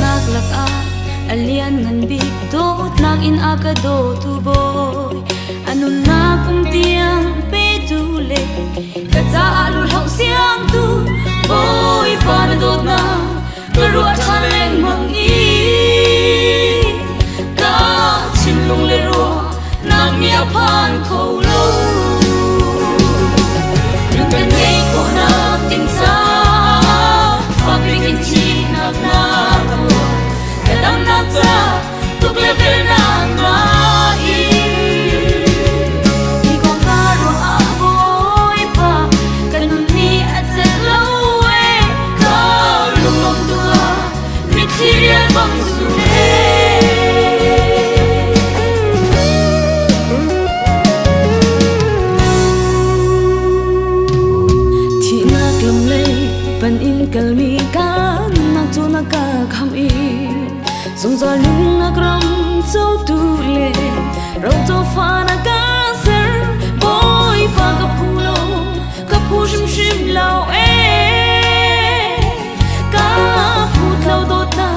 nak lak a alian ngan bi do nak in agado tu boy anun na kum tiang pe tu le ka za alul hau siang tu boy pan do na ka ru thaleng mang i ka chin lung le ro nak mi a phan kho lo nhưng cái ngày ko na tin sa fa bring chi nak na ka dam na za tuk le ver na na i con ka ro a boy pa ka nun ni a se lo e ka lung lung tu mi chi ya bang su ban in kalmi kan nak chu nak ka kham i sung za lung nak ram zo tu le ro zo fa na ka ser boy pa ka pulo ka pu shim shim lao e ka pu lao do ta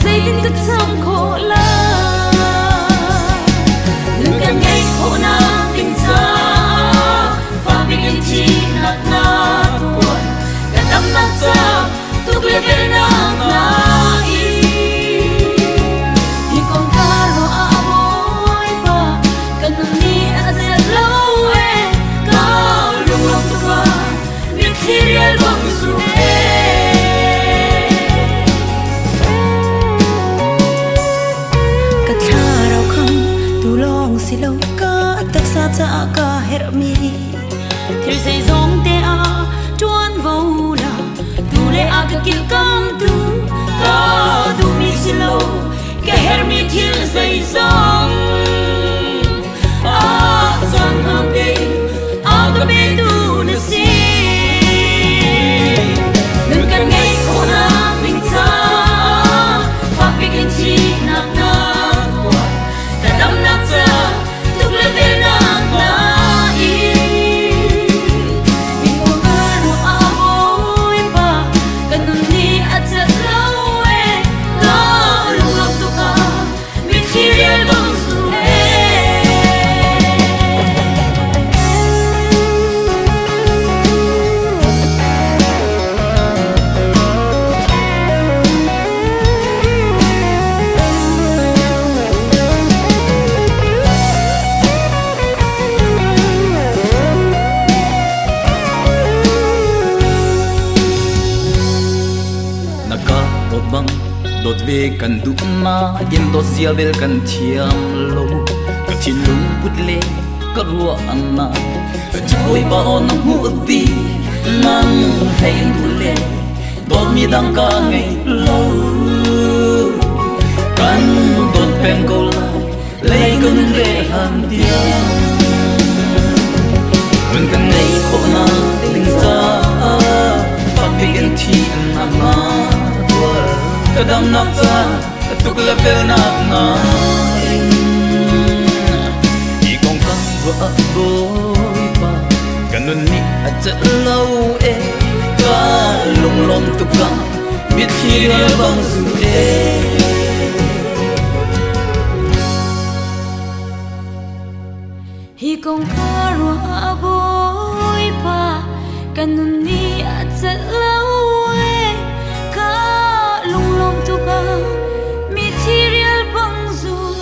zai tin ka sam kho la lung kan ngai kho na tin sa fa bing chi nak na Nam na cha tuk le ver na na i hi con ka ro a boy pa kan ni a se lo e ka lung lung tu ka mi khirial bang su e ka tha rau kham tu long si lo ka tak sa cha ka her mi thil sei zong te a tuan vô la tu le a ka kil kam tu ka du mi silo ka her mi thil sei zong a chang hang de a ka be du na si nun kan ngai ko na min cha fa pe kin chi na na kwa ka dam na cha tuk le ve na na i đột về cần đủ na yên đột xia về cần thiam lâu cả thiên lung bút lê cả rùa ăn na chơi bao năm hụt đi nắng hay đủ lê đột mi đang cả ngày lâu cần đột bèn câu lại lấy cơn lệ hàn tiếng vẫn cần ngày khổ na tình xa phát bên thiên na kadam nak ta tuk le fel nak na i kong ka wa boy pa kanun ni a cha lo e ka lung lom tu ka mit hi bang su e hi kong ka wa boy pa kanun ni a cha lo material bang zur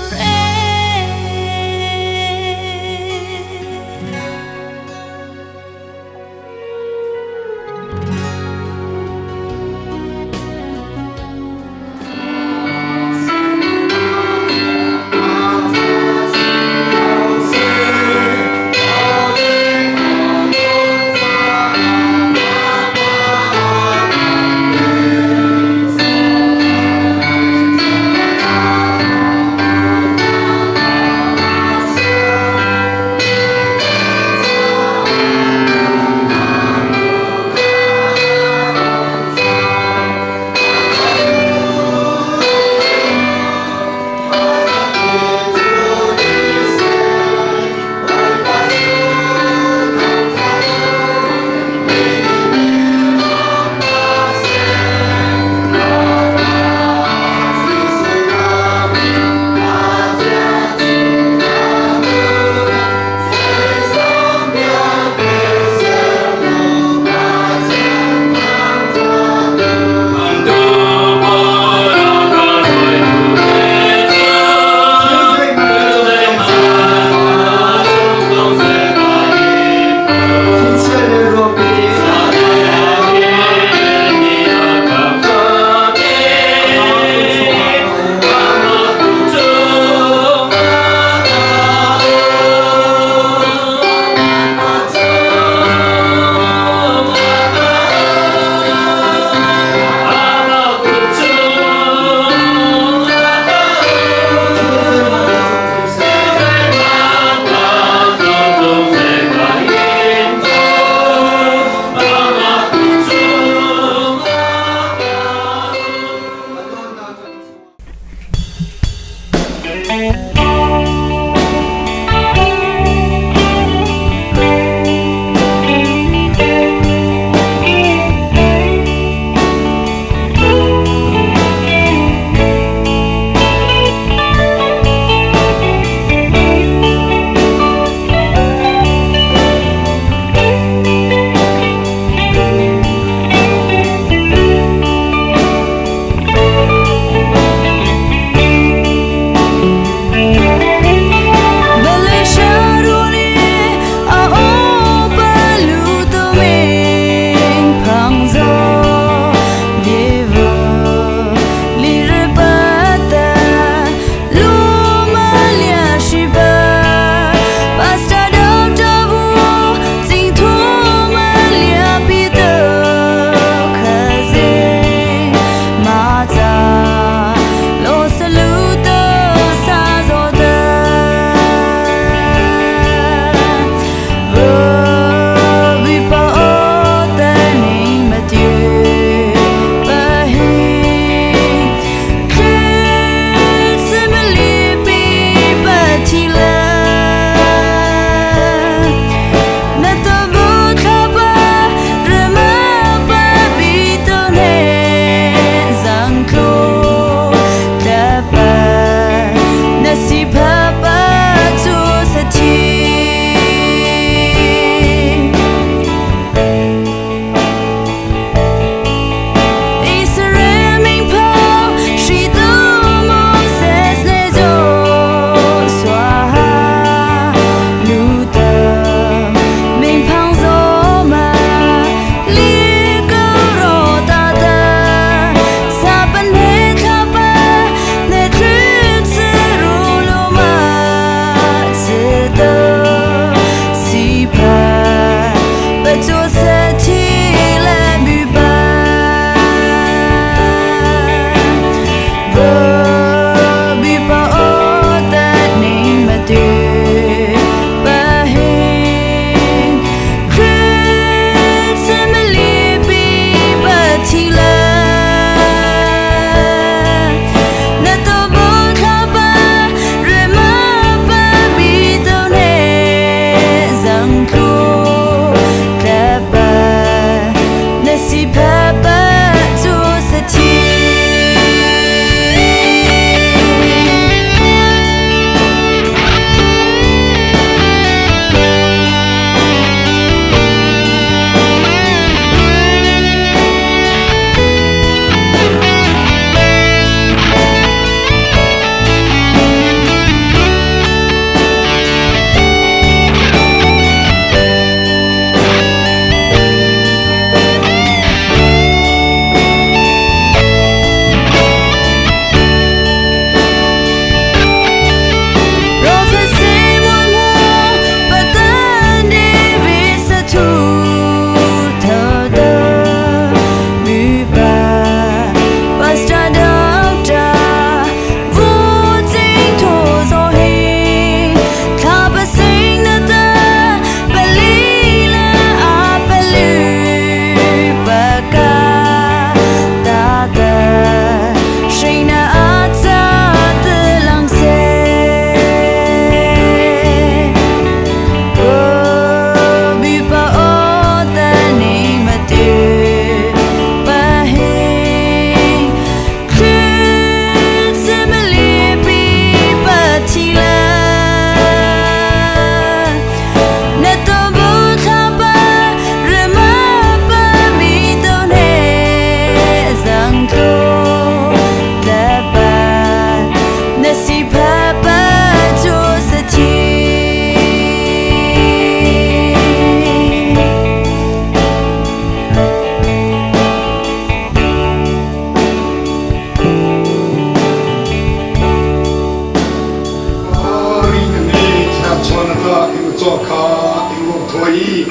做卡英国托伊，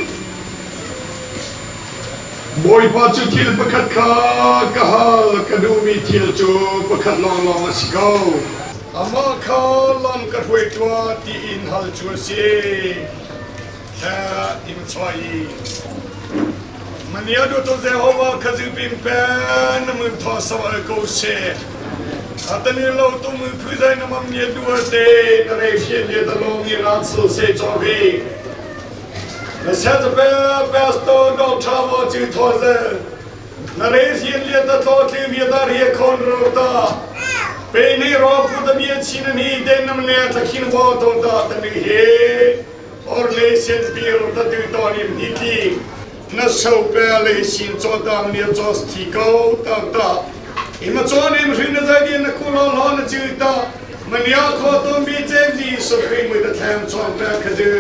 บอยพอจุทิลประคัดขากะฮาลกะดูมีทิลจูประคัดลองลองมาสิเกาอามาคาลำกะถวยตัวตีอินฮัลจูเซีแค่อิมชอยมันยาดูตัวเจ้าว่าขจิบินเป็นมือทอสวะโกเซอาตนี้เราตัวมือพื้นใจน้ำมันเนี่ยดูเตนเรเชียนเนี่ยตลงยีรัสเซจอวีและเชื่อจะเป็นสตูดอกชาวจีทอเซนเรเชียนเนี่ยตโตที่วิดารีคนรูตาเป็นให้รอพูดมีชินนี่เดนน้ำเนี่ยตะขินว่าตัวตาตนี้เฮอร์เลเซนปีรูตาตัวตอนนี้นิกินัสเอาไปเลยสินจอดามเนี่ยจอสติโก้ตาอิมาจอนี่มันรินใจดีนักคุลาลานจิตตามันอยากขอตัวมีเจมดีสุขีมือตะแทมจอมแปะขจือ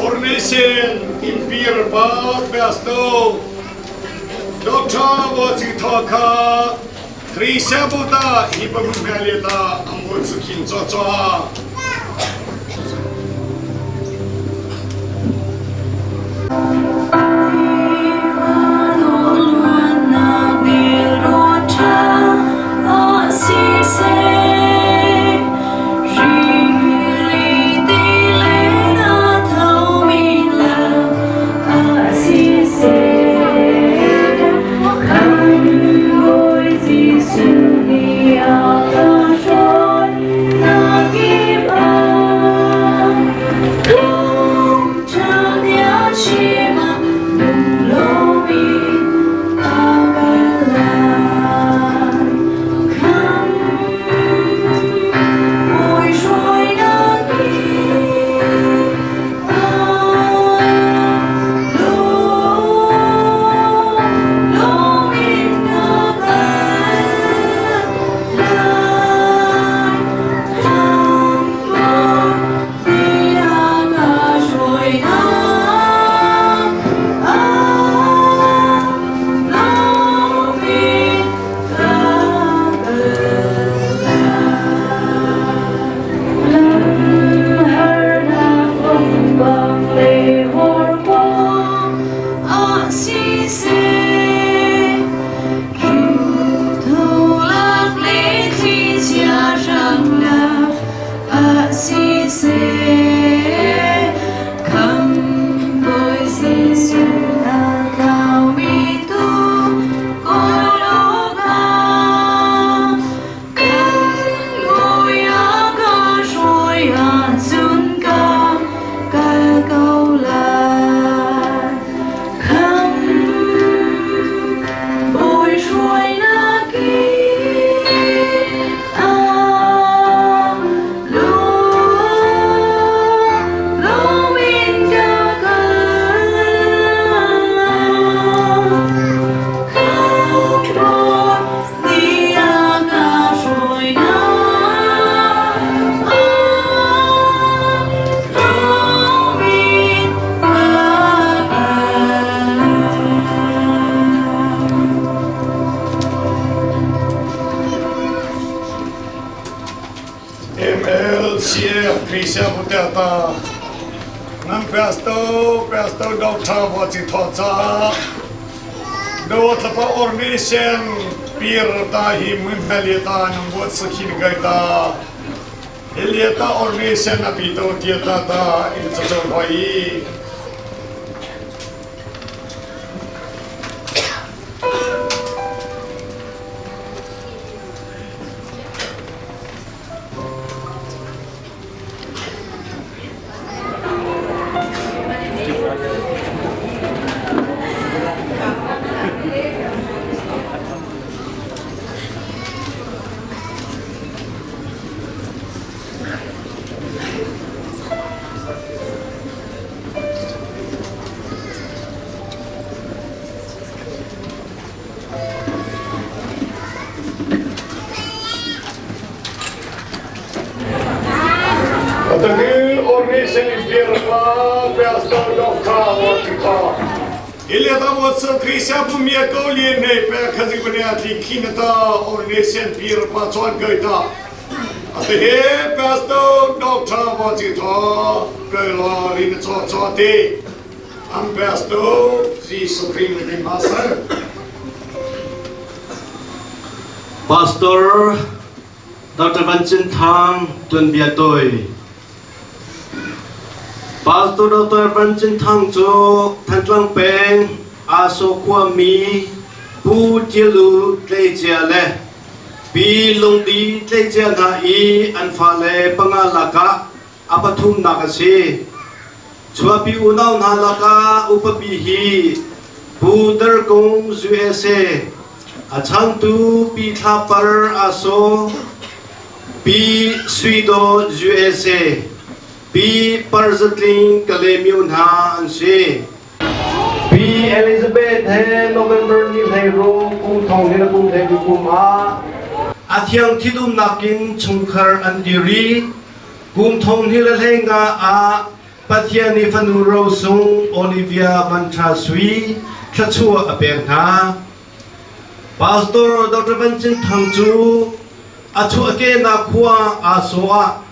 Ordination Imperial Besto Doctor Wajitaka Trishabuta Hibabugaleta Amutsukin Jojoa MLCF Krisya Putata Nam Pesto Doctor Votitoza Dota Ordination Pirta Him Melieta Number Sakin Gaita Elieta Ordination Apito Tietata in Satori The new ordination is Birma, Pesto Doctor Votita. Elieta was a Krisya Pumia Golian, Pekazibaniati, Kinata, ordination Birma, John Gaita. At the head, Pesto Doctor Votita, Gala in the Chote, and Pesto, the Supreme Master. Pastor Dr. Cin Thang Ordination. Pastor Dr. Cin Thang cho Than Tlang Peng Aso Kwami Pu Jilu Tleja Le Pi Long Di Tleja Na I Anfale Pangalaka Apathum Nakasi Chua Pi Unaw Nalaka Upabihi Pu Dergong USA Achang Tu Pi Thapar Aso Pi Swido USA Pi Parzatling Kalemiun Ha Ansi Pi Elizabeth He November Nil He Ro Kum Thong He Kum He Kum A Athiang Thidum Nakin Chungkhar Andiri Kum Thong He He Nga A Pakhia Ni Fanu Ro Sung Olivia Mantra Sui Thachua Apeng Ha Pastor Dr. Cin Thang Chu Achu Ake Na Khua Asoa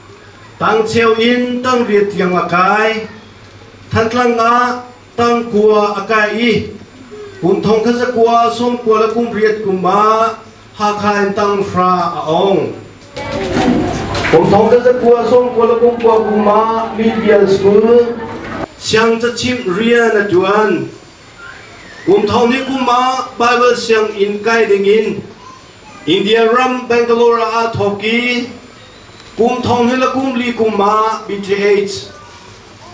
Tang Cheo In Tang Riet Yang Akai Than Tlang Nga Tang Kua Akai Kum Thong Khasa Kua Som Kuala Kum Riet Kuma Ha Khain Tang Fra Aong Kum Thong Khasa Kua Som Kuala Kum Kua Kuma Media School Siang Cha Chim Ria Na Juan Kum Thong Ni Kuma Bible Siang In Kai Ding In India Ram Bangalore A Thoki Kum Thong Hila Kum Li Kuma BTH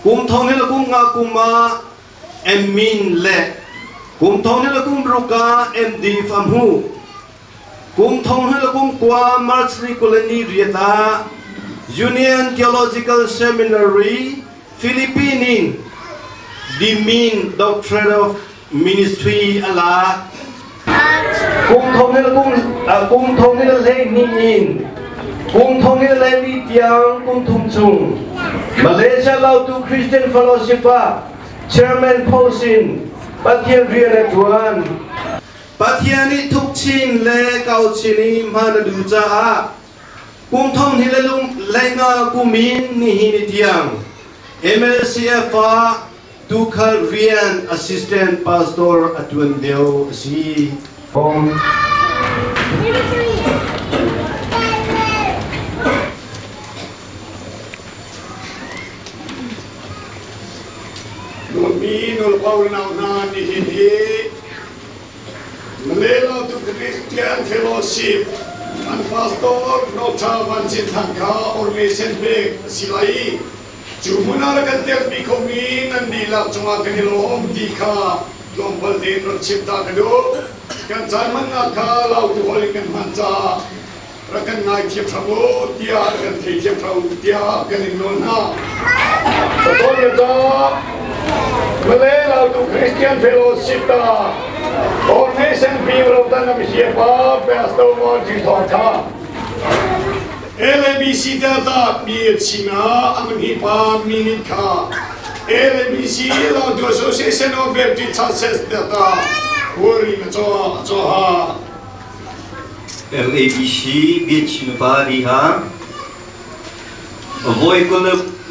Kum Thong Hila Kum Nga Kuma Min Le Kum Thong Hila Kum Ruka MD Famhu Kum Thong Hila Kum Kwa Marsri Kolani Rieta Union Theological Seminary Philippine The Min Doctrine of Ministry Allah Kum Thong Hila Le Nin Kum Thong Hila Le Li Tiang Kum Thum Chung Malaysia Lautu Christian Fellowship Chairman Posin Pakhia Rian Juan Pakhia Ni Thuk Chin Le Kau Chini Mana Duja Kum Thong Hila Lum Lenga Kumin Ni Hini Tiang MLCF Tukar Rian Assistant Pastor Atuan Deo Si Om Nul Paul Na Ni Hindi Malela to Christian Fellowship and Pastor Dr. Cin Thang Ordination Big Salai Jumuna Kantel Bikomi Nandila Chunga Kanilom Dika Lombal Din Chipta Kado Kansaman Naka Lautu Holikan Manza Rakan Nai Chiptrabu Dia Rakan Chiptrabu Dia Kaninona Satorita Malayla to Christian Fellowship Ordination Bureau Tanam Shepa Pastor Votita LBC Data China Amhipa Minika LBC Lautu Association of Baptist Churches Data Worry Joha LABC Beach Nubariha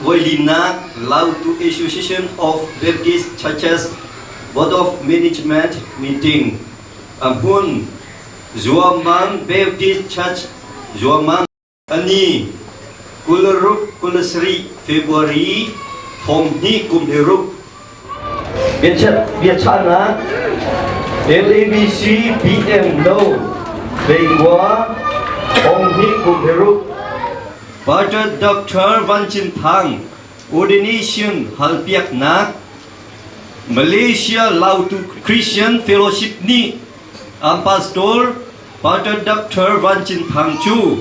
Voilina Lautu Association of Baptist Churches Board of Management meeting. Ampun Zuamang Baptist Church Zuamang Ani Kularuk Kulasri February Thomni Kumheruk Biachana LABC PM No Beigwa Thomni Kumheruk Pastor Dr. Cin Thang Ordination Hla Peknak Malaysia Lautu Christian Fellowship ni Pastor Pastor Dr. Cin Thang Chu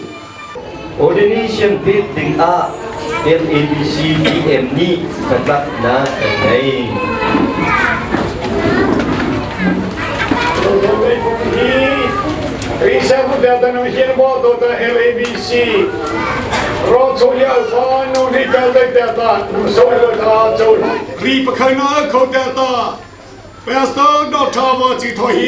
Ordination Peknak LABC PM ni Peknak na kanay Risa muda tanam hirbo dota LABC Rosy pano ni kalda data solo ta chol ri pakhana ko data Pastor Dr. Cin Thang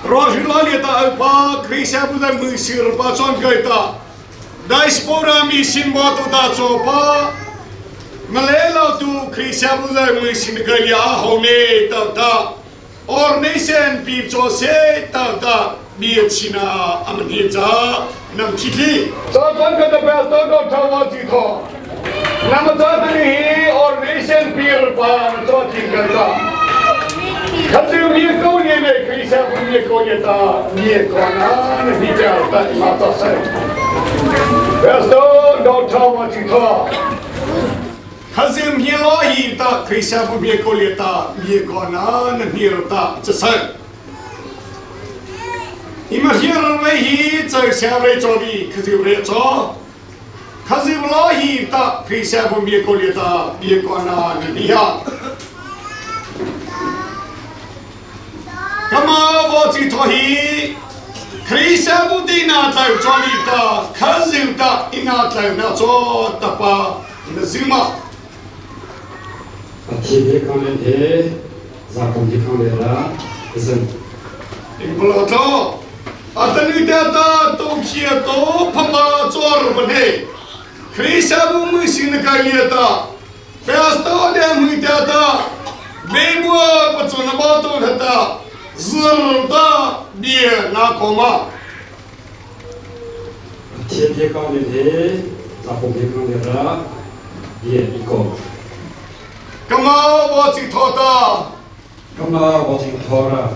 Rosy ta pa Krisa muda musir pa chon gaita diaspora mi simbo to da chopa Malela tu Krisa muda musin galia home ta Ordination people say ta Biachina Amanita Nam Chiti. So one got the pastor Dr. Cin Thang. Namatani ordination people pan talking Gata. Kazu Miakonian, Krisa Miakoniata, Miakona, Vita, Mata say. Pastor Dr. Cin Thang. Kazim Hilahi ta Krisa Miakoliata, Miakona, Nirata, Chasai. Imagine he took Savage Jovi, Kazureto Kazulahi, ta Krisa Miakolita, Biakona, Nia. Come on, what's it he? Krisa Budina, Jolita, Kazuta, Inata, Nazo, Tapa, Nazima. Pakhia Kanade, Zakon Kanera, isn't Imploto. Atanu data Tokyo to Papa Zorbane. Krisa Musin Kaliata. Pastor dem data. Bebo Patsunabato Hata. Zurda Bia Nakoma. Pakhia Kanade, Zakon Kanera, Ye Iko. Come on, what's it Tota? Kama watching Torah,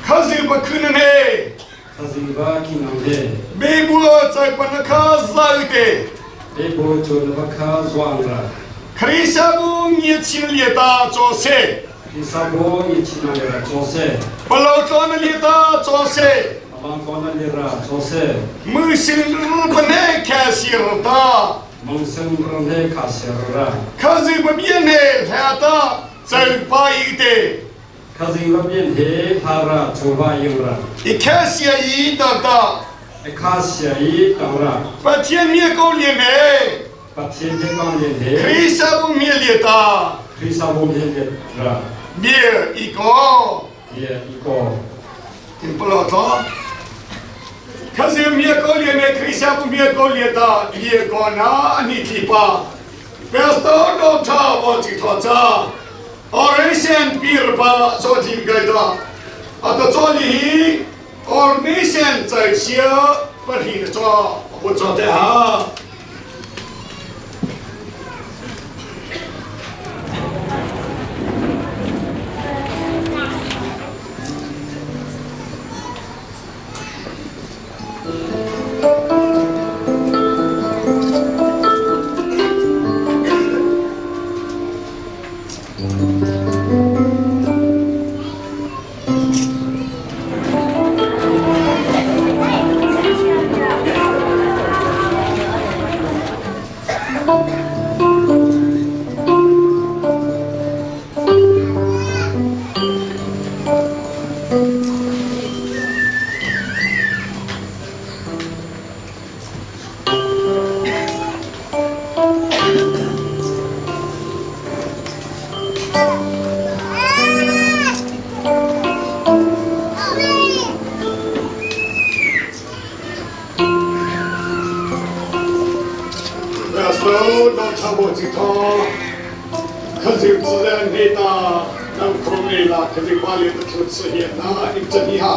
Kaziba Kunane. Kaziba Kinande, Bebo Taipanaka Zalde. Ebo to the Baka Zwanga, Krisa Yachilieta Jose. Isabo Yichinara Jose, Palautonalita Jose. Abankona Lira Jose, Musin Rubane Casirta. Monsum Rone Kasera, Kaziba Biene Hata Zalpaite. Kaziba Bien He, Hara, Tuba Yura, Icasia Ita. Ekasia Yi, Dara, Patian Miacoliene. Pakhia Kanade, Krisa Milieta. Krisabo Hindra, Beer Iko. Ye Iko, Imploto. Kazim Miacoliene, Krisa Miacolieta, Yegona, Nitipa. Pastor Dota, Cin Thang. Ordination Pirpa, Sotin Gaida. At the Tony, Ordination Zaisia, but he saw what's on there. 要收到差不多几套，可是自然黑的，那可没了，可是把你的头吃黑那你真厉害。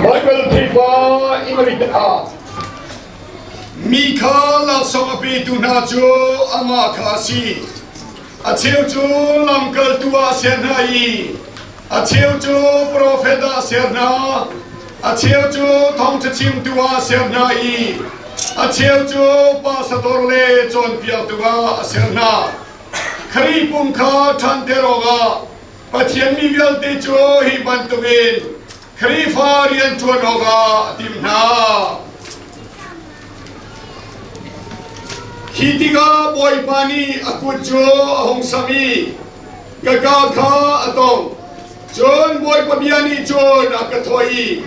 Michael Tifa Imarita Mika la songapi tunajo amakasi Acheujo lamkal tua senai Acheujo profeta serna Acheujo tongchachim tua sernai Acheujo pasatorle John Pia tua serna Kripung ka tanteroga Pathian mi vial te cho hi bantugin Krifa rian tuanoga timna Kitiga boy pani akujo ahong sami Gaga ka atong John boy pabiani John akathoi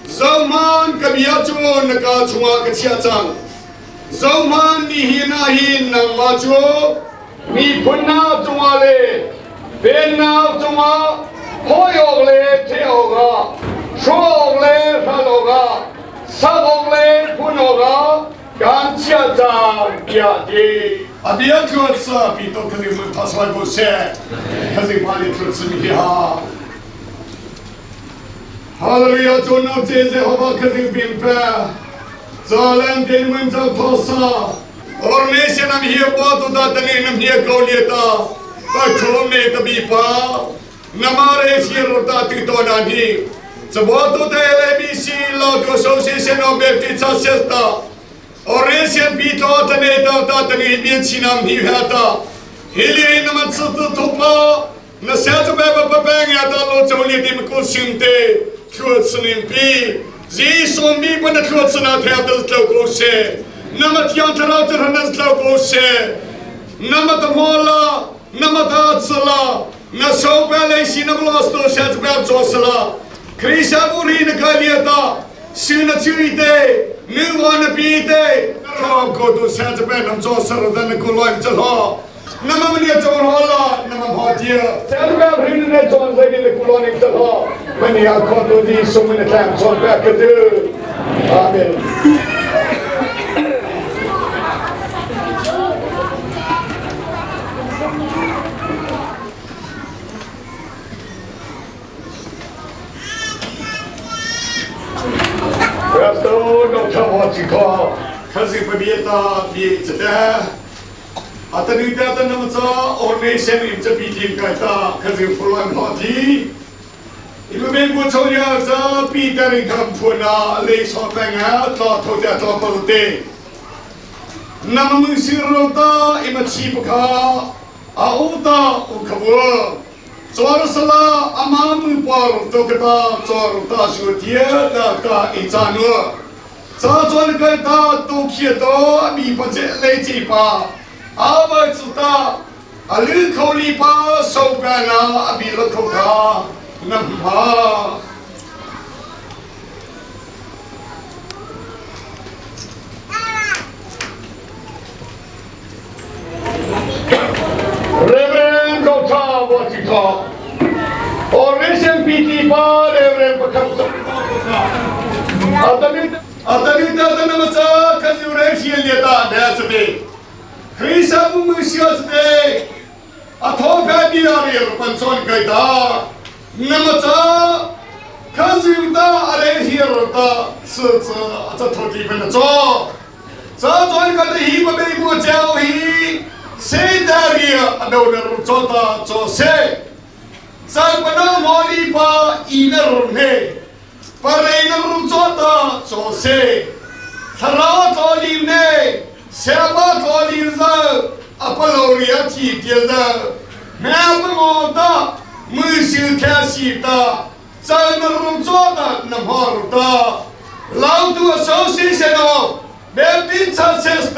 Zauman kabia John naka chunga kachiachang Zauman ni hinahin nang majo Mi punna chungale Peknak cuma hoyok le teoga, shok le faloga, sabok le punoga, gantia jam piati. Abia tuatsa pito kali mutaswai bose, kali mali tutsi miha. Hallelujah, Jonah jeze hoba kali bimpe, zalam den munjal tosa. Ordination am here batu datani nam here kaulieta. Pakhia kabi pa namare sirota titona ni sabato te LBC Lautu Association of Baptist Churches Ordination pito tane ta tane bien sinam hi hata hili namat satu thupa na satu baba papang ya ta lo choli dim ko simte truth sinimpi ji sombi pana truth sina the dal ko se namat yantara tarhanas ko se namat mola Namata Sala, Naso Pele Sinablosto Shatbab Josala, Krisaburi Nakaliata, Sinatuite, New One Pite, go to Satabam Josala than the Kuloim Jala, Namania Jola, Namahatia, Satabam Rinet John in the Kulonim Jala, when you are caught to these so many times on back to do. Amen. Kasi pabiyata bi chata atani ta namcha ordination in chapitin kaita kasi fulan hoti ibe ko choya za peter kam phuna le sotanga to thoja to palte namamu sirota imachi baka auta ukhawo Sorasala amamu par tokata sorta shutia da ka ichanu Sajon kata tukieto mi pace leji pa aba chuta alu kholi pa sopana abi lakhoka namha Reverend Gota Watika Ordination PT pa Reverend Pakhia Atanita namasa kazureshi leta dasate Krisa mumusiyate athoka diari panson kaita namasa kazuta areshi rota sutsa athoki benacho sa join kate hi babe mo chao hi se daria adona chota cho se sa bana moli pa iner ne Parena rumchota chose Thara toli ne Seba toli za Apaloria ti tieza Mabamota Musil kasita Sana rumchota namharuta Lautu Association of Baptist Churches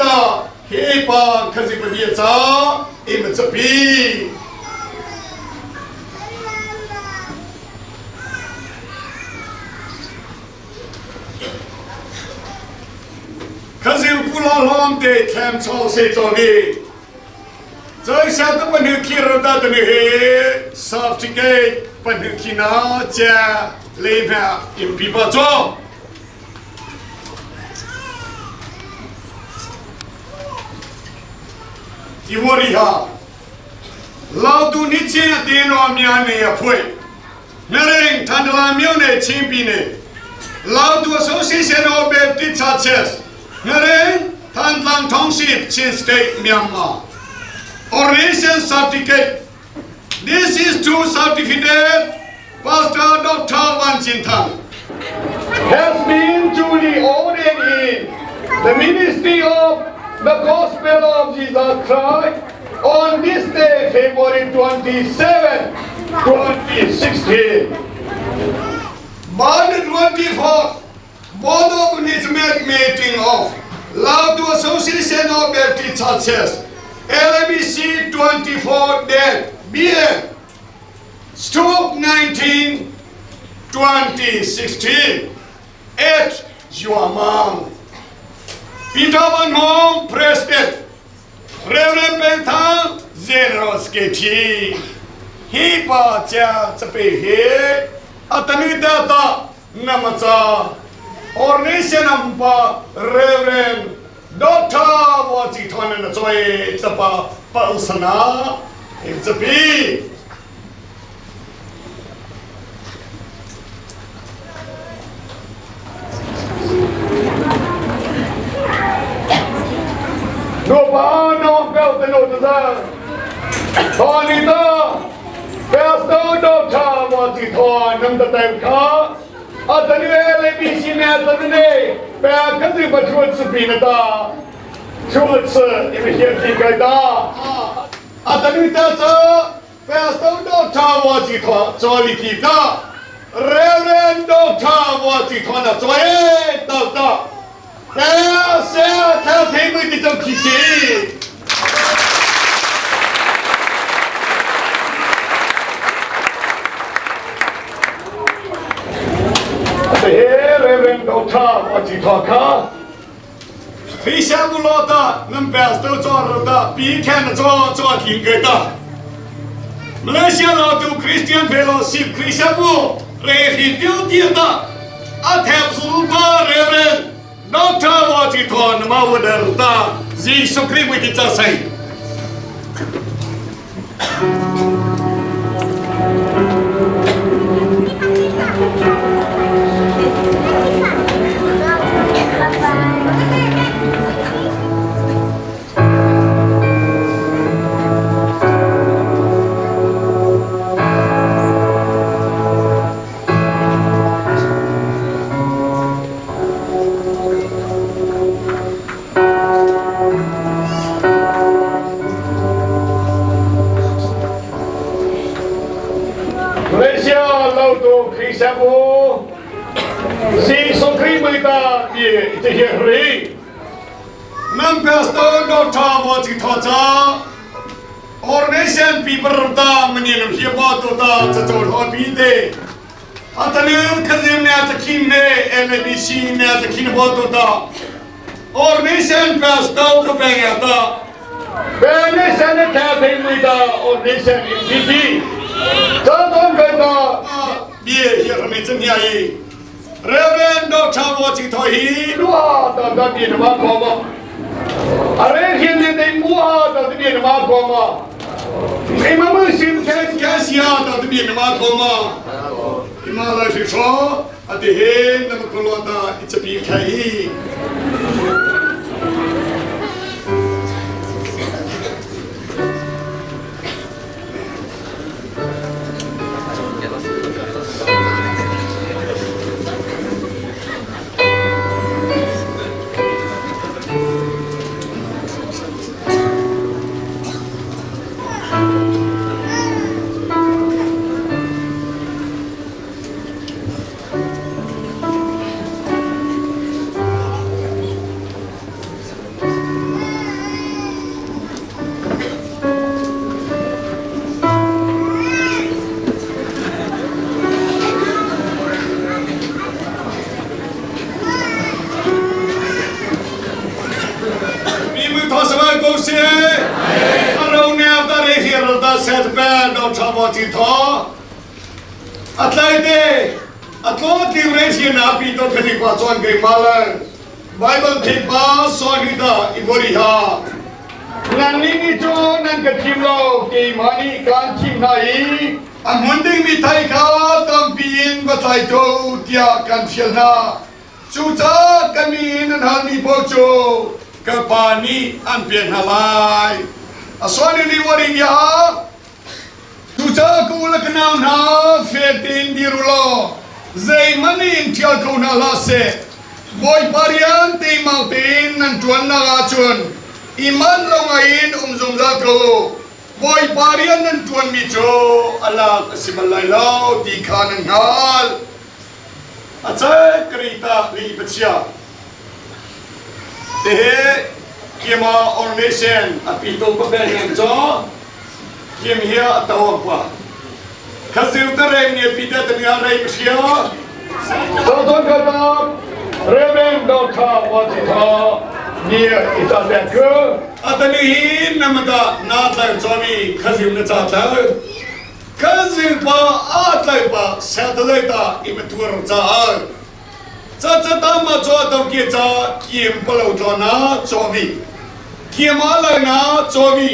Hepa kazipadieta Imatsapi Kazim Kula Long Day Cam Chol Se Johnny. Joy Sata Panuki Roda He, Softigate, Panukina, Ja, Leva, in Pipato. Ivoriha. Lautu niche deno amiane apoi. Nering tandala mione chimpine. Lautu Association of Baptist Churches. Nering Tandlang Township, Chin State, Myanmar. Ordination certificate. This is true certificate. Pastor Dr. Cin Thang has been duly ordained in the ministry of the Gospel of Jesus Christ on this day, February 27, 2016. By the 24th, Board of Management meeting of Lautu Association of Baptist Churches, LMBC 24 date BM Stroke 19 2016 at Juamang. Peter Van Hong, President. Reverend Min Thang, General Secretary. Hipa Cha Chapehe, Atanidata Namacha, Ordination Ampa, Reverend Dr. Wachiton and Joy Tapa Pausana, it's a big. No pa no belt no da. Tony da. Pastor Dr. Wachiton nam da tai ka. Atani le bi si me atani. Pa ka ti ba chut spi na da. Chut se i me hier ti ka da. Atani ta sa. Pastor Dr. Wachiton jolly ti da. Reverend Dr. Wachiton da joy da. Saya terima di dalam kisi. Reverend Dr. Wajitaka. Krisha mulata nampas tu corda, pikan cor kingketa. Malaysia Lautu Christian Fellowship Krisha bu rehidu tiada. Atap sulpa Reverend Dr. Wachiton Mawadarta Zi Sukri Witita Sai. Lautu Krisabu Si Sokri Malita Ye Ite Heri Nam Pastor Dr. Wajitota Ordination people da Maninam Hibato da Tator Hobide Atanu Kazim Natakin LBC Natakin Boto da Ordination Pastor Kabangata Ordination Cafe Malita Ordination in Jangan kata dia yang macam ni. Reverend Dr. Wajitoi dua tak dia nama koma. Areh yang dia muah tak dia nama koma. Imam Muslim Kasia tak dia nama koma. Imam Rosy ada nama keluarga itu pikai. Set band on top of it all. Atlante, Atlantic Rasian Apito Penipazon Gay Malan, Bible Tipa, Sonida, Iboriha, งานนี้นี่โจนั่นกับทีมเราที่มานี่การทีมไทยอันหุ่นดิ้งมีไทยเขาต้องปีนว่าไทยโตเดียกันเชียนาจูจ้ากันมีนั่นฮันมีโปโจกับปานีอันเปลี่ยนหลายส่วนนี้วันนี้ยาจูจ้ากูเล็กน้ำหาเฟตินดิรุโลใจมันนี่เที่ยวกูน่าลาเซบอยปาริยันตีมังตินนั่นจวนน่าจวนอิมันลงอินซุมซาโกบอยปาริยันนั่นจวนมิโจอัลลาสิบัลไลลาวดีขานังฮัลอาจารย์กรีตาลีปัชยาเตะเกี่ยมาออร์เนชั่นอภิโตปะเบนยังจ้าเกี่ยมเฮียตาวปะข้าศึกตะเรมเนี่ยพิจารณาอะไรปัชยาสวัสดีครับเรเบนดอทาวาจิตาเนี่ยอิตาเลียกอัตลีหินนามดานาตาจอมีข้าศึกเนี่ยจ้าตาข้าศึกป่าอาตาป่าเซตเลยตาอิมตัวรจ้าจ้าตามมาจ้าต้องเกี่ยจ้าเกี่ยมเปล่าจ้านะจอมีเกี่ยมอะไรนะจอมี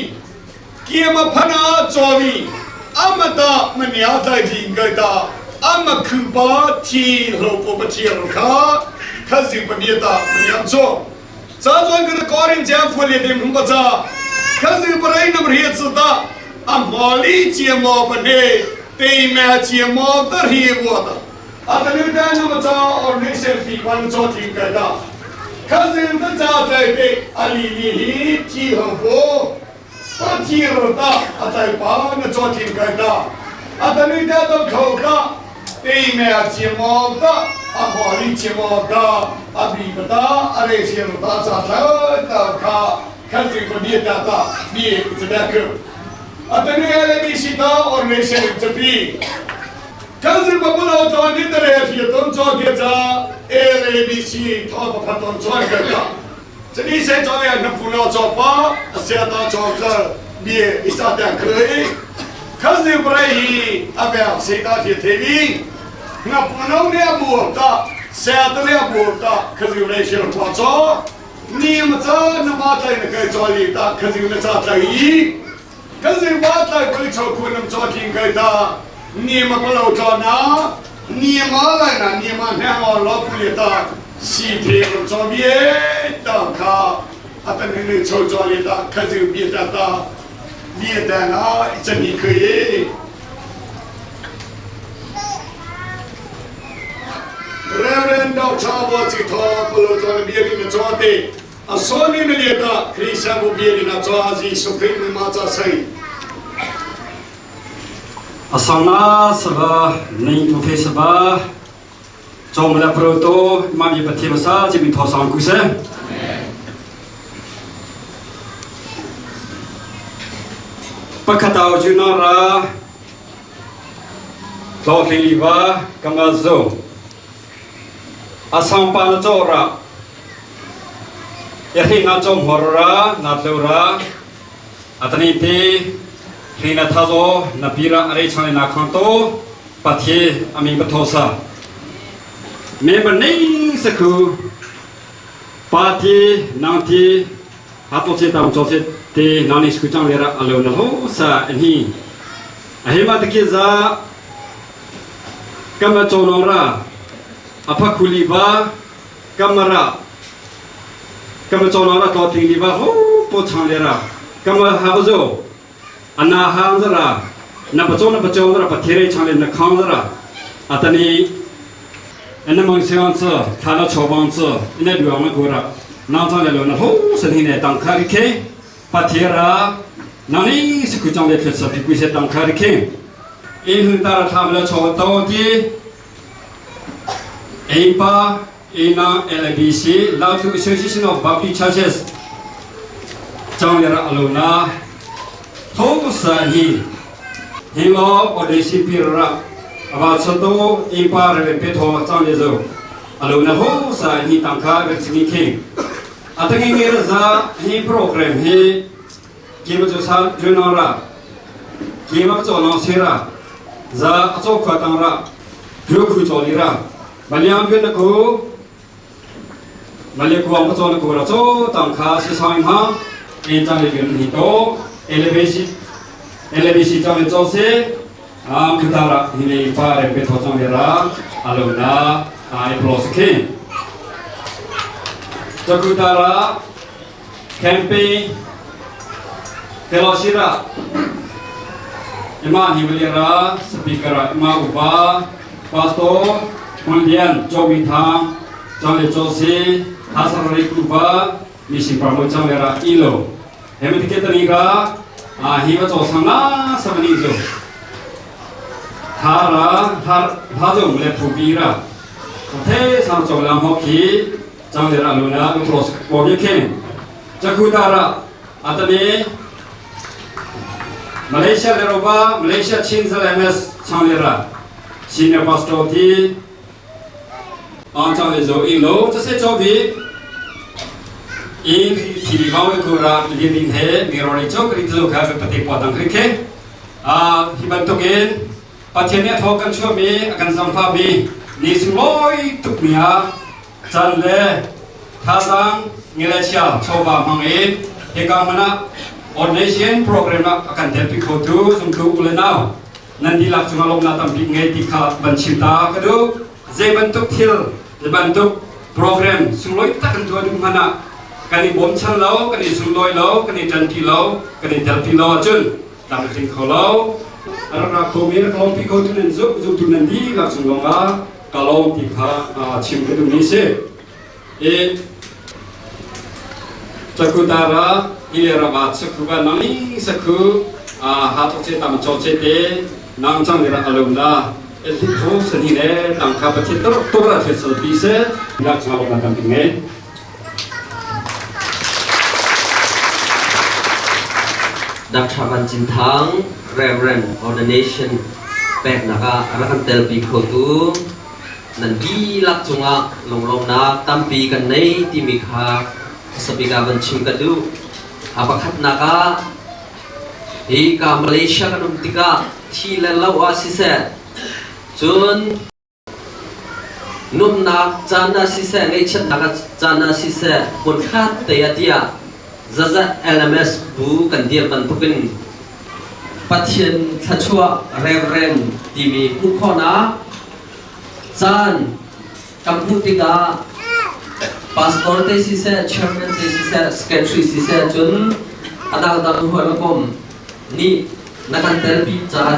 เกี่ยมพนาจอมีอามาตามันยาใจดีกันตาอามาคือบ้าที่เราพบเที่ยวข้าข้าศึกปนิยตามันยังจ้าจ้าจวนกันก่อนเจ้าพูดเลยเดี๋ยวมึงก็จ้าข้าศึกปรายน้ำเรียดสุดตาอามาลีเชียมอปนเนเตยแม่เชียมอตรีวัวตาอาตลีด้านน้ำจ้าออร์เนชั่นฟีวันจ้าทิ้งกันตาข้าศึกตั้งจ้าใจเด็กอาลีลีฮีที่ห้องโบปะที่รถตาอาใจป้าณจ้าทิ้งกันตาอาตลีด้านต้องเข้าตาเตยแม่เชียมอตาอามาลีเชียมอตาอาบีบตาอะไรเชียมตาจ้าเท่าตาข้าศึกปนิยตาตานี่จะได้คืออัตเนียเลมิชิตาออร์เนชั่นจะปีข้าศึกมาบุญเอาจอนิตเรียที่ต้นจอเดียจ้าเอเลมิชิทอปพัตต้นจอกันจ้าจะนี่เสียจอเนี่ยนับบุญเอาจอป้าเสียตาจอจะมีอิสระแต่เคยข้าศึกไปอาเบลเสียตาที่เทวีนับบุญเอาเนี่ยบัวตาเสียตาเนี่ยบัวตาข้าศึกเลยเชื่อว่าจอนี่มันจะนมาใจนักจอลีตาข้าศึกเนี่ยจะใจข้าศึกว่าใจกุศลคุณน้ำจอทิ้งกันตานี่มาพลังจอนะนี่มาอะไรนะนี่มาแนวล้อพูดตาสีเทียมจอเบียตาข้าอัตนินโชจอลีตาข้าศึกเบียตาตาเบียตานะจะนี่เคยเรื่องดาวชาวบ้านจิตทอพลังจอเบียนี่จอเตอาสวนีนี่ตาคริสต์บุบีนี่นะจออาจีสุขีมีมาจ้าใส่อาสังนาสบาในทุกเฟสบาจอมละโปรโตมามีปฏิบัติศาสตร์จะมีทอสังกุเซปะขะตาวจุนาราโลกลีวากำมาโซอาสังปานโจระยะหินาจอมหอรานาเลวราอัตนิตีฮีนาทาโซนาบีระอะไรช่างนาคันโตปัทเยอามิปทอสาเมบันนี่สักคือปัทเยนาทีฮัตโตเซตามโจเซตนานิสกุจังเลระอเลวนะโฮซาอันฮีอาฮิมาตะกิซากำมาโจนอราอภัคุลีวากำมาระกำมาโจนอราตัวทิงลีวาโฮปวดช่างเลระกำมาฮาโซอันนาฮังซาระนับประจงระปะเทเรช่างเลนักขังซาระอัตนี้อันนั้นมังเสียงซะทาราชาวบ้านซะอินเดียมันกูระน้ำจังเลยนะโหสันนิษฐานตั้งคาริเคปะเทระนั่นนี่สกุจังเลยคือสับพิกุเสตั้งคาริเคอินหุนตาราทำแล้วชาวโตจีเอ็มปาอินา LBC Lautu Association of Baptist Churches จังเลยระอโลนาทุกสันนิฮิโลอเดชิปิระอาบาสโตอิมปาเรเปโทจังเลยโซอโลนาโหสันนิตั้งคาริเคอัตงี้เรื่องจะฮีโปรแกรมฮีกิมจุสานจุนอระกิมจุนอสิระจะอจุขตังระยุคุจอลิระมาเลียมเป็นกูมาเลียกูอังจุนกูระโจตังคาสิสังหา in trong lịch sử hito elevation trong lịch sử chúng ta là hình pha để biết trong lịch sử aluna ai prosky cho chúng ta là camping fellowship ima himalaya speaker ima upa pastor Mundian Min Thang trong lịch sử hasarari kuba misi pramu trong era ilo hemi kita niga hiwa cho sana samani jo hajo mule phubira thế sang cho làm học khí trong era luna close có biết khen jakutara atani Malaysia leroba Malaysia Cin Thang trong era senior pastor thì ông trong lịch sử ilo cho sẽ cho biết in thì vào cái कुरा liên minh hệ mirror cho cái thứ khác về bát quan tăng khế thì bạn tôi nghe Pakhia này thâuกันช่วยมีกันสัมภาระนี่สิ่งลอยตุกเมียจันเล่ท่าทางเงลเชียชาวบ้านมังเอ๋เหตุการณ์มันนะ ordination program นะกันเดินไปเข้าดูสมดูอุลนาวนั่นดีหลักจุมาลงนาตั้มปีไงที่ขาบัญชีตากระดูเจบันทุกทิลเจบันทุกโปรแกรมสิ่งลอยตักกันตัวดูมันนะกันนี่บ่มชันแล้วกันนี่สุนลอยแล้วกันนี่จันทีแล้วกันนี่เดลฟีแล้วจุนตามที่เขาแล้วอาราโคมีนักลงพิโกตุนันจุตุนันดีกับสุนลงอ่ะกะลงที่เขาชิมกันตรงนี้เสียจักรุตาระอิเลระบาดสักคือว่านั่งนี่สักคือหาทุกเจตามโจเจเตนั่งจังเรื่องอารมณ์นะที่เขาสนิทเนี่ยต่างข้าพเจ้าตัวเราเป็นสิ่งพิเศษรักชาวบ้านกันเป็นไงดักชาบันจินทัง Reverend Ordination Peknak รักเตลปีโคตูนันดีลักจงอ่ะลงนักตั้มปีกันในที่มีค่าสปิกาบันชิมกันดูอาบัคัดนักอีกามาเลเซียกันนุ่มติกาที่เล่นเล่าอาศิเสจนนุ่มนักจานาศิเสในชั้นนักจานาศิเสคนขาดเตียเตียจะLMS บูกันเดียบันทุกินปัจจัยทัชวะเรเวรนที่มีผู้ข้อนะจานกัมพูติกาพาสปอร์ตเตสิเซเชอร์แมนเตสิเซสเกตทรีสิเซจนอันนั้นหัวละกมนี่นักการเตลปีจาน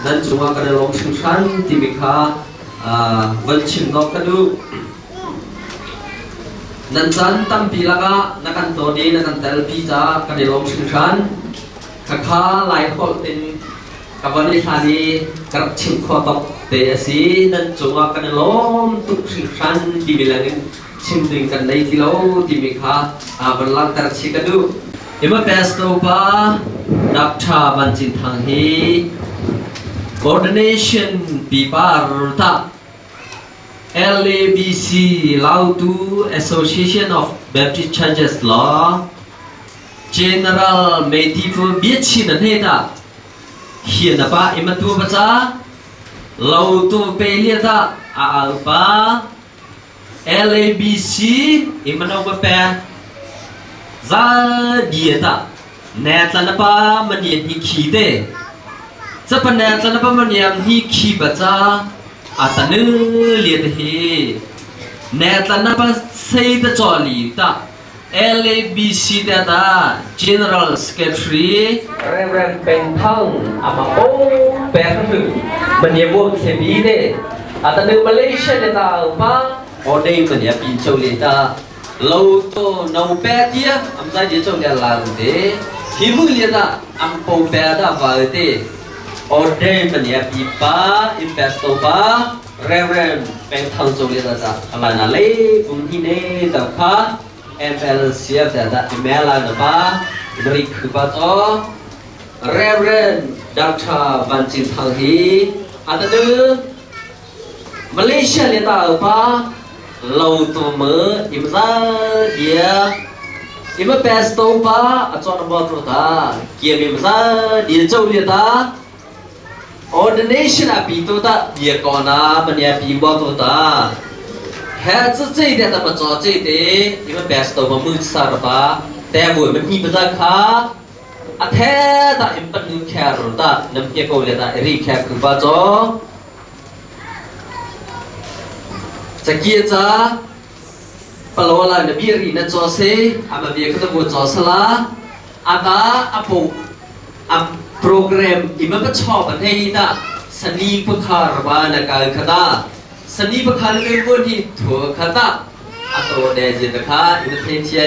นั้นจงว่ากันลงชิงชันที่มีค่าวันชิงนกกันดูนั่นจันตั้มปีละก็นักการตัวดีนักการเตลปีจ้ากันลงชิงชันข้าหลายคนเป็นกับวันนี้ทานีกระชิงคอตกเตะสีนั่นจงว่ากันล้มทุกชิงชันที่มีแรงชิงดึงกันในที่เราที่มีค่าบรรลังกระชิงกันดูเมื่อเปสโตปาดับชาบันจินทางฮี Ordination ปีปารุตาLABC Lautu Association of Baptist Churches Law General Medieval เบียดชินันเฮตาเขียนนะปะอิมันตัวภาษา Lautu เปเลียตาอัลปา LABC อิมันเอามาแปลซาเดียตาแนตลนะปะมันเย็นฮิคีเตจะเป็นแนตลนะปะมันเย็นฮิคีภาษาอาตานึเลียดเฮแนตลนะปะเซตจอลีตาLABC แต่ General Secretary Reverend เป็นทั้งอามาโอแปลคือมันเยี่ยมเทบีเดอาตานึมาเลเซียแต่ป้าโอเดย์มันเยี่ยมปีนโจลีตาเราโตนาวแปดเดียอันนั้นจะโจลีลาเดฮิมุลีตาอัมโปแปดวาเดโอเดย์มันเยี่ยมปีป้าอินเปสโตป้า Reverend เป็นทั้งโจลีตาอะไรนั่นเลยปุ่มที่เนตาป้าMLCF แต่ละเมลานะป้าบริคือป้าจ้อเรเรนดักชาบันจินทางฮีอันนั้นมาเลเซียเลยตาป้าเราตัวมืออิมซาเดียอิมเปสโตป้าจอนบอตัวตาเกียมิมซาเดียเจ้าเลยตา Ordination อ่ะปีตัวตาเดียก่อนนะมันเนี่ยปีบอตัวตาแค่จะเจเดแต่มาจอเจเดนี่มันแบสตัวมามือสารปะ แต่บุญมันมีภาษาขาอาแท้ตาอิมปันนิแคร์ตาน้ำเกี่ยวกับเรื่องตารีแคร์คือบ้าจ้อจะเกี่ยจ้าปลวลานบีรีนัจอเซอามาเบียก็ต้องบุจอสละอาตาอาปุอัมโปรแกรมอิมันก็ชอบประเทศตาสนีพคารบานการขดาสนีพคารเป็นคนที่ถั่วขดาอาโตเดจิตค่ะอินเทนเชีย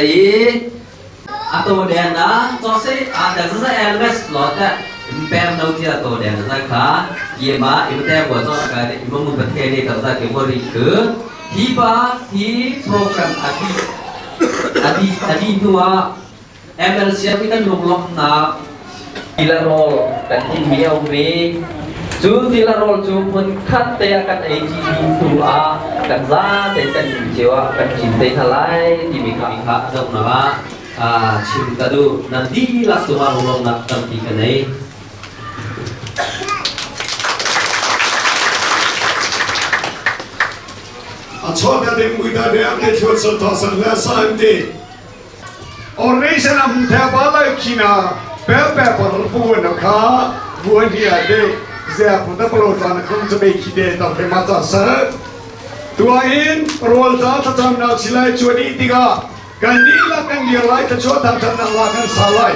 อาโตเดนนะจอเซอาแต่จะใช้เอลเวสหลอดแต่แปมเราที่อาโตเดนนะค่ะเยี่ยมอิมแต่บัวจอการอิมมุประเทศนี้ตั้งแต่เกี่ยวกับริคือที่บ้าที่โปรแกรมอดีตัว MLCF ที่นั่นลงล็อกนะทีละโรลแต่ที่มีเอาไว้จูทีละโรลจูมันคัดเตะกันไอจีตัวกันซาเตะกันเจียวกันจินเตะทลายที่มีค่าจงนะชิมกันดูนั่นดีลักษณะลงนักตั้งที่กันไหนชอบกันเลยมุดาเดียร์ที่ชวนสุดท้ายและสามดีOrdination am tabala kina pepe por buon ka buon dia de ze puta polotan kum to be kide to pe mata sa tuain rol ta tam na silai chodi tiga kanila kang dia lai ta chota tam na la kan salai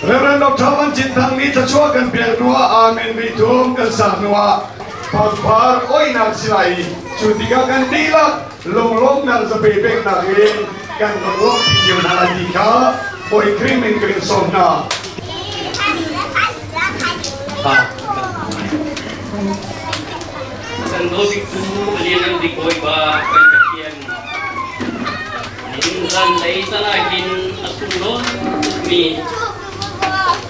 Reverend Dr. Cin Thang ni ta chua kan pe nuwa amen bi tum kan sa nuwa par oi na silai chutiga kan dila long na sa pe pek na rin kan berlok di jalan Aladika, boy krimen kering somna. Sandobik tu lian di koi ba kajian. Ningan lay salahin asulon mi.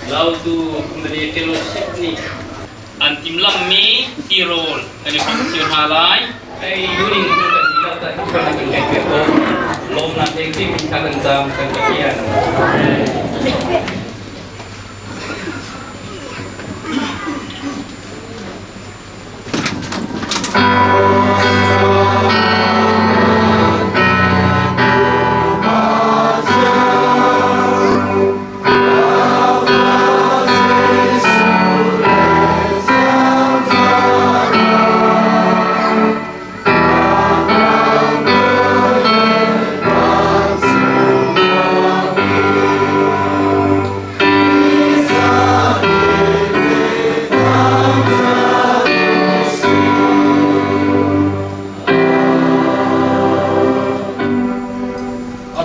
Lautu kembali fellowship ni. Antim lammi tirol. Kani pangsiun halai. Ay yuring kita tidak tak kita dengan kita. Lom nanti kita akan jam kajian.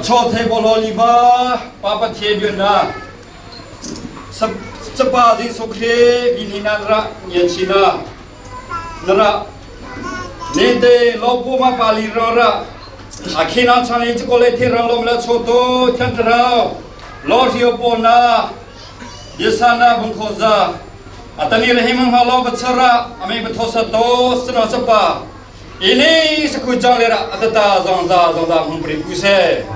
Chod hai bolo liba papa thie bion na sapa ji sokhe bilina ra nyachina nara nede lopo ma pali ra akhina chani chkole thirang lomla choto thantra lorhio pona yesana bungkhoza atani rahimang halo bachara ame bathosa to sna sapa ini sekujang lera atata zongza mumpri puse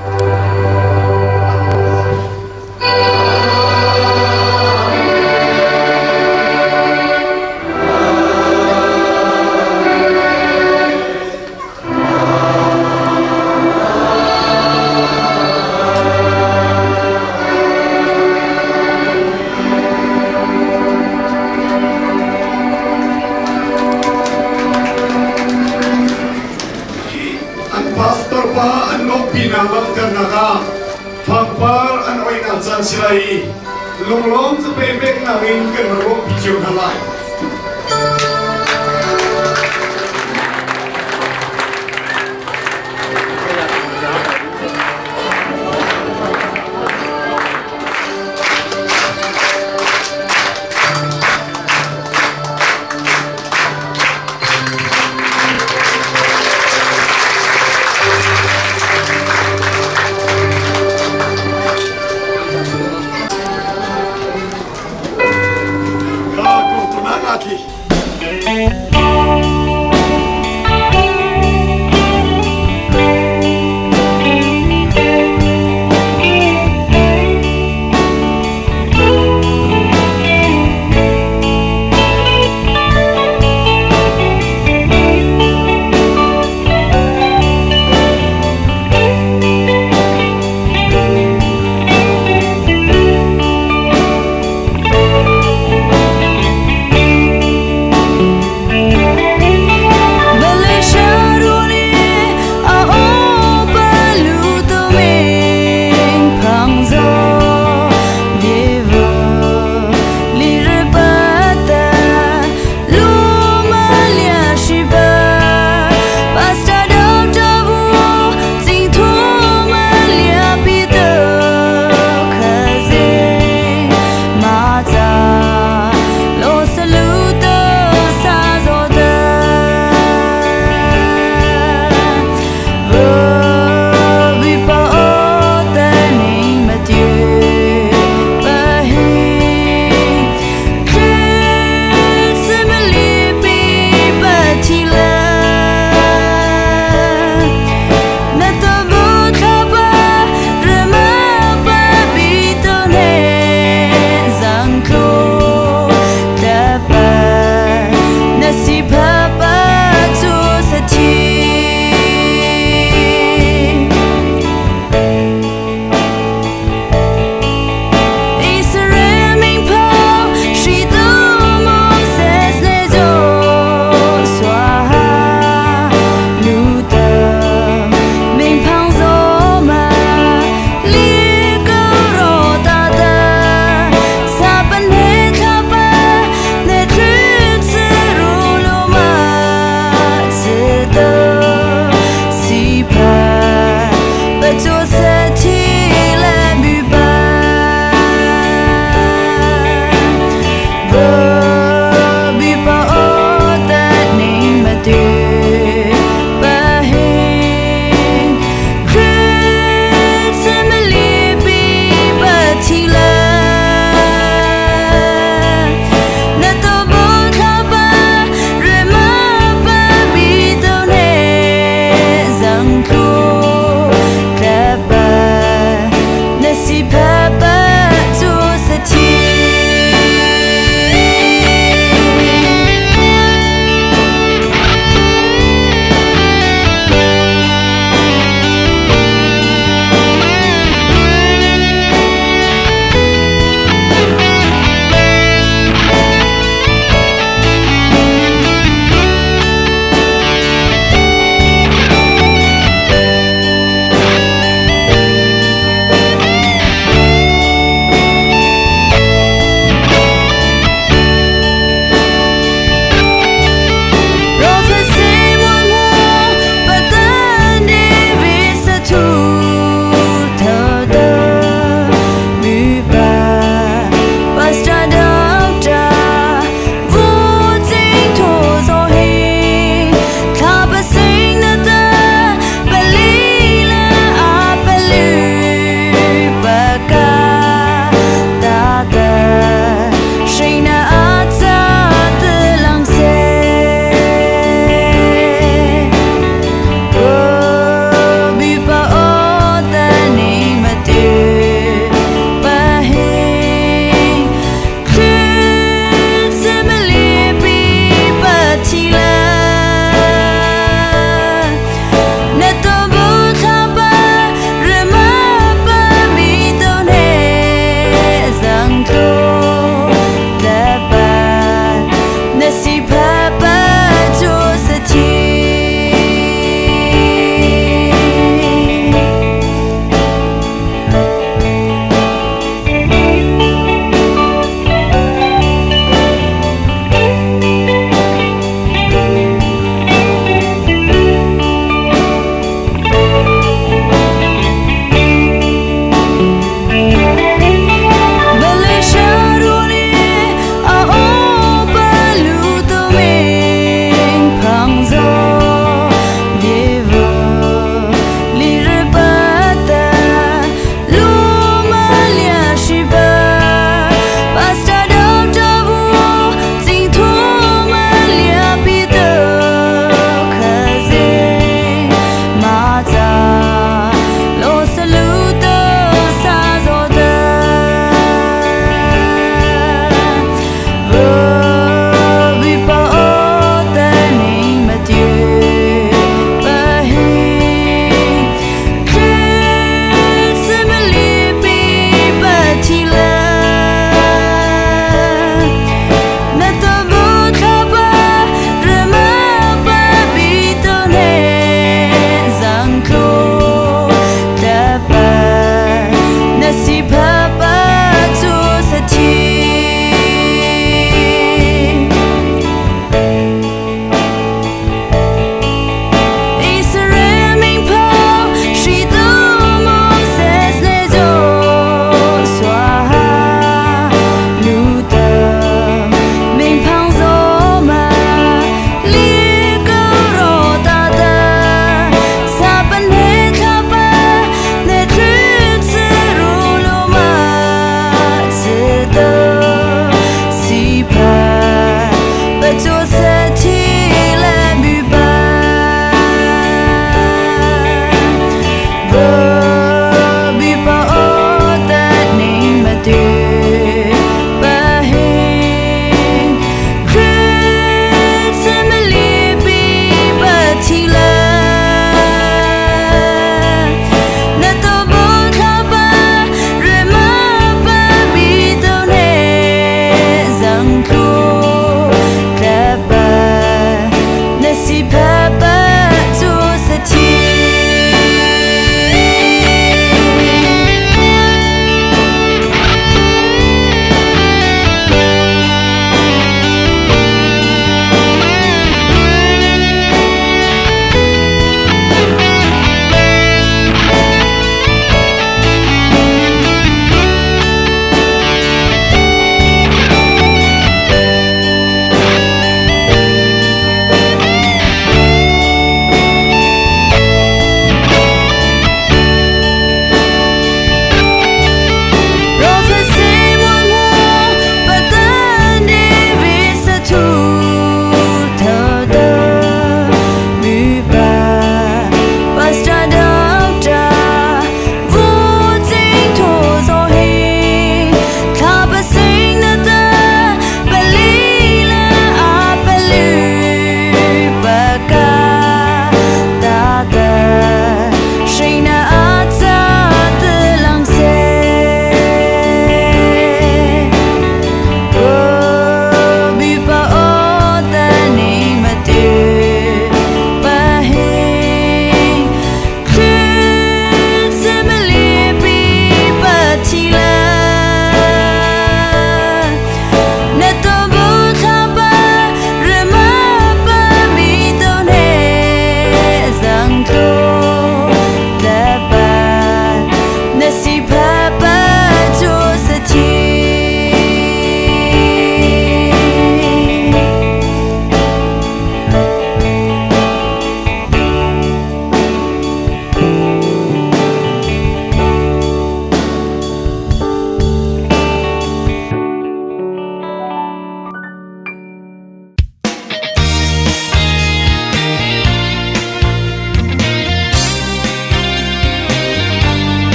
Pinalam karena fakbar an oina jan silai longlong se bebek na rin kan ro pijo halai